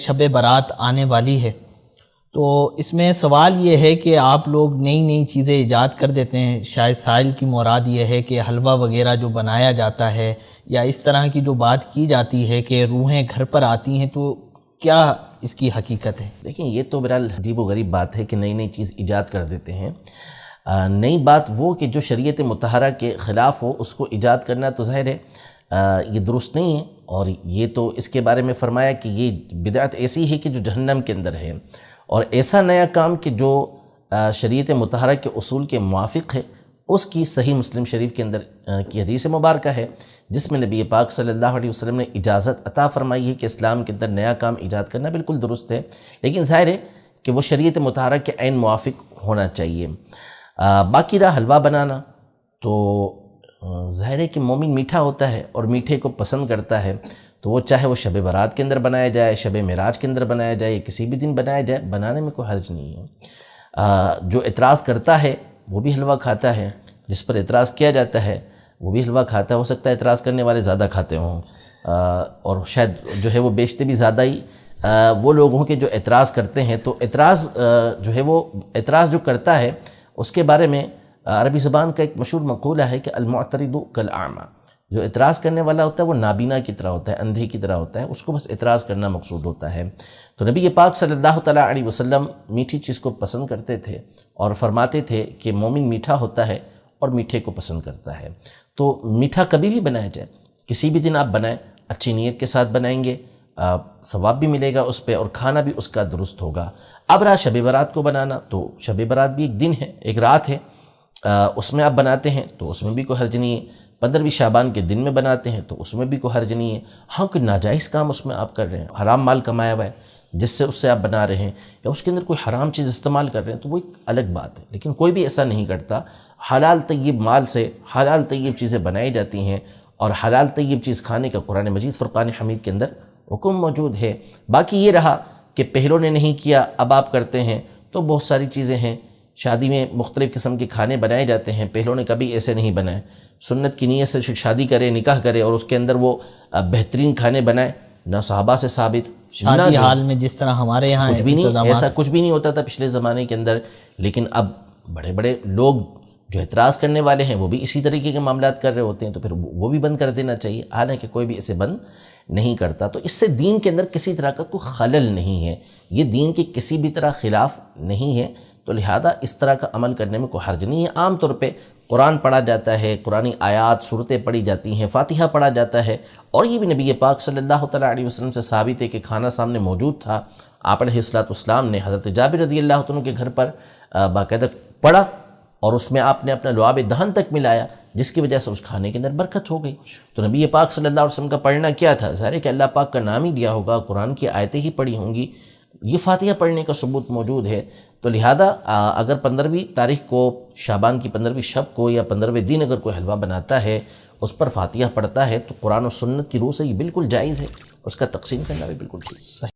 شب برات آنے والی ہے، تو اس میں سوال یہ ہے کہ آپ لوگ نئی نئی چیزیں ایجاد کر دیتے ہیں. شاید سائل کی مراد یہ ہے کہ حلوہ وغیرہ جو بنایا جاتا ہے یا اس طرح کی جو بات کی جاتی ہے کہ روحیں گھر پر آتی ہیں، تو کیا اس کی حقیقت ہے؟ دیکھیں، یہ تو بہرحال عجیب و غریب بات ہے کہ نئی نئی چیز ایجاد کر دیتے ہیں. نئی بات وہ کہ جو شریعت مطہرہ کے خلاف ہو اس کو ایجاد کرنا تو ظاہر ہے یہ درست نہیں ہے. اور یہ تو اس کے بارے میں فرمایا کہ یہ بدعت ایسی ہے کہ جو جہنم کے اندر ہے، اور ایسا نیا کام کہ جو شریعت مطہرہ کے اصول کے موافق ہے. اس کی صحیح مسلم شریف کے اندر کی حدیث مبارکہ ہے جس میں نبی پاک صلی اللہ علیہ وسلم نے اجازت عطا فرمائی ہے کہ اسلام کے اندر نیا کام ایجاد کرنا بالکل درست ہے، لیکن ظاہر ہے کہ وہ شریعت مطہرہ کے عین موافق ہونا چاہیے. باقی رہا حلوہ بنانا، تو ظاہر ہے کہ مومن میٹھا ہوتا ہے اور میٹھے کو پسند کرتا ہے، تو وہ چاہے وہ شب برات کے اندر بنایا جائے، شب معراج کے اندر بنایا جائے، یا کسی بھی دن بنایا جائے، بنانے میں کوئی حرج نہیں ہے. جو اعتراض کرتا ہے وہ بھی حلوہ کھاتا ہے، جس پر اعتراض کیا جاتا ہے وہ بھی حلوہ کھاتا ہے. ہو سکتا ہے اعتراض کرنے والے زیادہ کھاتے ہوں، اور شاید جو ہے وہ بیچتے بھی زیادہ ہی وہ لوگ ہوں کہ جو اعتراض کرتے ہیں. تو اعتراض جو ہے وہ اعتراض جو کرتا ہے اس کے بارے میں عربی زبان کا ایک مشہور مقولہ ہے کہ المعترض کالاعمی. جو اعتراض کرنے والا ہوتا ہے وہ نابینا کی طرح ہوتا ہے، اندھے کی طرح ہوتا ہے، اس کو بس اعتراض کرنا مقصود ہوتا ہے. تو نبی پاک صلی اللہ تعالیٰ علیہ وسلم میٹھی چیز کو پسند کرتے تھے اور فرماتے تھے کہ مومن میٹھا ہوتا ہے اور میٹھے کو پسند کرتا ہے. تو میٹھا کبھی بھی بنایا جائے، کسی بھی دن آپ بنائیں، اچھی نیت کے ساتھ بنائیں گے، ثواب بھی ملے گا اس پہ اور کھانا بھی اس کا درست ہوگا. اب رہا شب برات کو بنانا، تو شب برات بھی ایک دن ہے، ایک رات ہے، اس میں آپ بناتے ہیں تو اس میں بھی کوئی حرج نہیں ہے. 15ویں شعبان کے دن میں بناتے ہیں تو اس میں بھی کوئی حرج نہیں ہے. ہاں، کوئی ناجائز کام اس میں آپ کر رہے ہیں، حرام مال کمایا ہوا ہے جس سے اس سے آپ بنا رہے ہیں، یا اس کے اندر کوئی حرام چیز استعمال کر رہے ہیں، تو وہ ایک الگ بات ہے. لیکن کوئی بھی ایسا نہیں کرتا. حلال طیب مال سے حلال طیب چیزیں بنائی جاتی ہیں، اور حلال طیب چیز کھانے کا قرآن مجید فرقان حمید کے اندر حکم موجود ہے. باقی یہ رہا کہ پہلوں نے نہیں کیا اب آپ کرتے ہیں، تو بہت ساری چیزیں ہیں. شادی میں مختلف قسم کے کھانے بنائے جاتے ہیں، پہلوں نے کبھی ایسے نہیں بنائے. سنت کی نیت سے شادی کرے، نکاح کرے اور اس کے اندر وہ بہترین کھانے بنائے، نہ صحابہ سے ثابت، شادی حال میں جس طرح ہمارے یہاں کچھ بھی نہیں، ایسا کچھ بھی نہیں ہوتا تھا پچھلے زمانے کے اندر. لیکن اب بڑے بڑے لوگ جو اعتراض کرنے والے ہیں وہ بھی اسی طریقے کے معاملات کر رہے ہوتے ہیں، تو پھر وہ بھی بند کر دینا چاہیے. حالانکہ کوئی بھی اسے بند نہیں کرتا. تو اس سے دین کے اندر کسی طرح کا کوئی خلل نہیں ہے، یہ دین کے کسی بھی طرح خلاف نہیں ہے. تو لہذا اس طرح کا عمل کرنے میں کوئی حرج نہیں ہے. عام طور پہ قرآن پڑھا جاتا ہے، قرآنی آیات صورتیں پڑھی جاتی ہیں، فاتحہ پڑھا جاتا ہے، اور یہ بھی نبی پاک صلی اللہ تعالیٰ علیہ وسلم سے ثابت ہے کہ کھانا سامنے موجود تھا. آپ علیہ السلام نے حضرت جابر رضی اللہ عنہ کے گھر پر باقاعدہ پڑھا، اور اس میں آپ نے اپنا لعاب دہن تک ملایا، جس کی وجہ سے اس کھانے کے اندر برکت ہو گئی. تو نبی پاک صلی اللہ علیہ وسلم کا پڑھنا کیا تھا؟ ظاہر ہے کہ اللہ پاک کا نام ہی لیا ہوگا، قرآن کی آیتیں ہی پڑھی ہوں گی، یہ فاتحہ پڑھنے کا ثبوت موجود ہے. تو لہذا اگر 15ویں تاریخ کو، شعبان کی 15ویں شب کو یا 15ویں دن اگر کوئی حلوہ بناتا ہے، اس پر فاتحہ پڑھتا ہے، تو قرآن و سنت کی روح سے یہ بالکل جائز ہے، اس کا تقسیم کرنا بھی بالکل ٹھیک ہے.